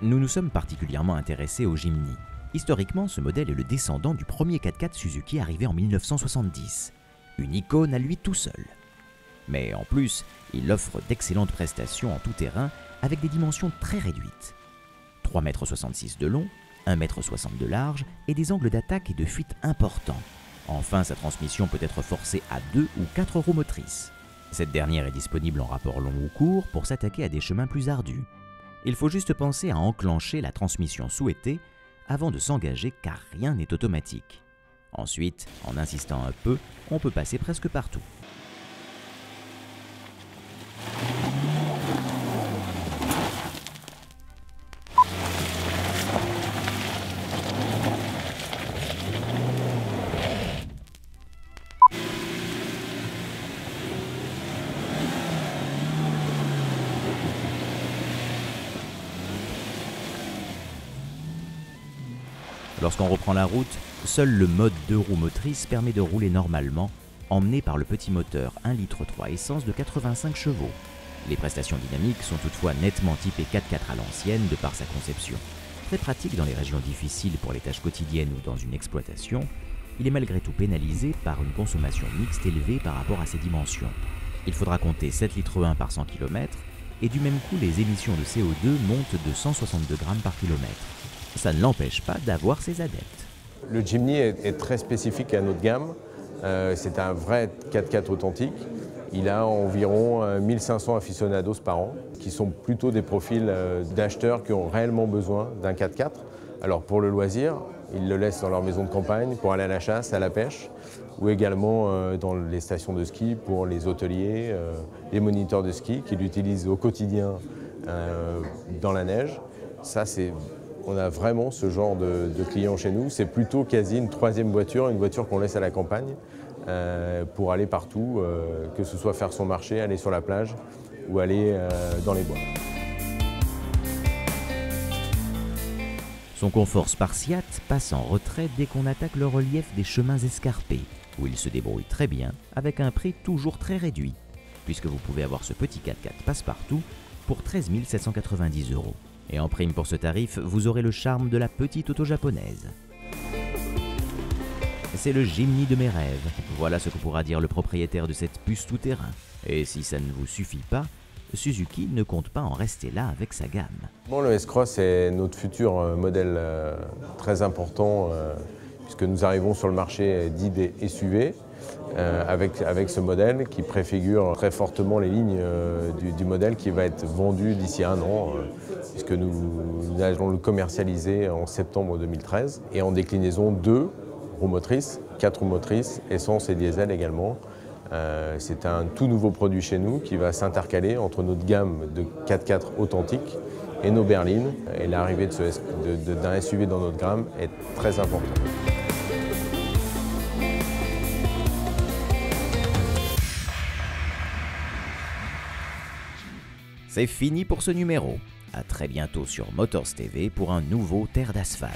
Nous nous sommes particulièrement intéressés au Jimny. Historiquement, ce modèle est le descendant du premier 4x4 Suzuki arrivé en 1970. Une icône à lui tout seul. Mais en plus, il offre d'excellentes prestations en tout terrain avec des dimensions très réduites. 3,66 m de long, 1,60 m de large et des angles d'attaque et de fuite importants. Enfin, sa transmission peut être forcée à 2 ou 4 roues motrices. Cette dernière est disponible en rapport long ou court pour s'attaquer à des chemins plus ardus. Il faut juste penser à enclencher la transmission souhaitée avant de s'engager car rien n'est automatique. Ensuite, en insistant un peu, on peut passer presque partout. Lorsqu'on reprend la route, seul le mode 2 roues motrices permet de rouler normalement, emmené par le petit moteur 1,3 litre essence de 85 chevaux. Les prestations dynamiques sont toutefois nettement typées 4x4 à l'ancienne de par sa conception. Très pratique dans les régions difficiles pour les tâches quotidiennes ou dans une exploitation, il est malgré tout pénalisé par une consommation mixte élevée par rapport à ses dimensions. Il faudra compter 7,1 litres par 100 km et du même coup les émissions de CO2 montent de 162 grammes par kilomètre. Ça ne l'empêche pas d'avoir ses adeptes. Le Jimny est très spécifique à notre gamme. C'est un vrai 4x4 authentique. Il a environ 1500 aficionados par an, qui sont plutôt des profils d'acheteurs qui ont réellement besoin d'un 4x4. Alors pour le loisir, ils le laissent dans leur maison de campagne pour aller à la chasse, à la pêche, ou également dans les stations de ski pour les hôteliers, les moniteurs de ski qui l'utilisent au quotidien dans la neige. Ça, on a vraiment ce genre de clients chez nous. C'est plutôt quasi une troisième voiture, une voiture qu'on laisse à la campagne pour aller partout, que ce soit faire son marché, aller sur la plage ou aller dans les bois. Son confort spartiate passe en retrait dès qu'on attaque le relief des chemins escarpés, où il se débrouille très bien avec un prix toujours très réduit, puisque vous pouvez avoir ce petit 4x4 passe-partout pour 13 790 €. Et en prime pour ce tarif, vous aurez le charme de la petite auto japonaise. C'est le Jimny de mes rêves, voilà ce que pourra dire le propriétaire de cette puce tout-terrain. Et si ça ne vous suffit pas, Suzuki ne compte pas en rester là avec sa gamme. Bon, le S-Cross est notre futur modèle très important puisque nous arrivons sur le marché dit des SUV avec ce modèle qui préfigure très fortement les lignes du modèle qui va être vendu d'ici 1 an puisque nous allons le commercialiser en septembre 2013 et en déclinaison 2 roues motrices, 4 roues motrices, essence et diesel également. C'est un tout nouveau produit chez nous qui va s'intercaler entre notre gamme de 4x4 authentique et nos berlines. Et l'arrivée d'un SUV dans notre gamme est très importante. C'est fini pour ce numéro. À très bientôt sur Motors TV pour un nouveau Terre d'asphalte.